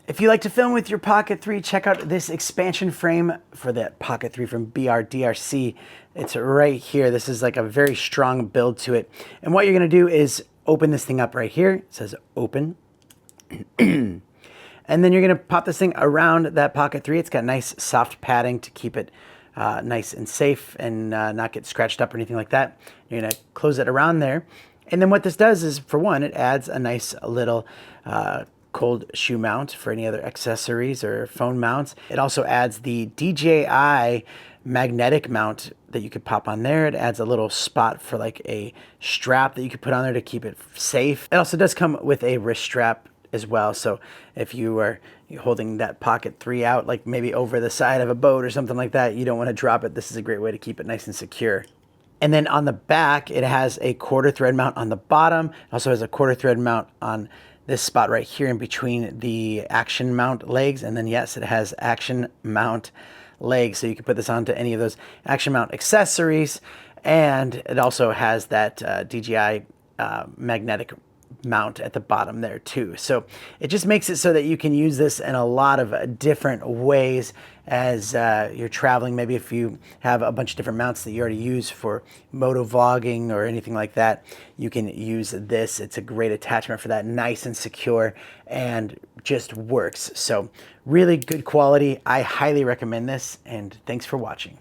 If you like to film with your Pocket 3, check out this expansion frame for that Pocket 3 from BRDRC. It's right here. This is like a very strong build to it. And what you're going to do is open this thing up right here. It says open. And then you're going to pop this thing around that Pocket 3. It's got nice soft padding to keep it nice and safe and not get scratched up or anything like that. You're going to close it around there. And then what this does is, for one, it adds a nice little cold shoe mount for any other accessories or phone mounts. It also adds the DJI magnetic mount that you could pop on there. It adds a little spot for like a strap that you could put on there to keep it safe. It also does come with a wrist strap as well. So if you are holding that Pocket 3 out, like maybe over the side of a boat or something like that, you don't want to drop it, this is a great way to keep it nice and secure. And then on the back, it has a quarter thread mount on the bottom. It also has a quarter thread mount on this spot right here in between the Action mount legs. And then yes, it has Action mount legs. So you can put this onto any of those Action mount accessories. And it also has that DJI magnetic mount at the bottom there too. So it just makes it so that you can use this in a lot of different ways as you're traveling. Maybe if you have a bunch of different mounts that you already use for moto vlogging or anything like that, you can use this. It's a great attachment for that, nice and secure, and just works. So really good quality. I highly recommend this, and thanks for watching.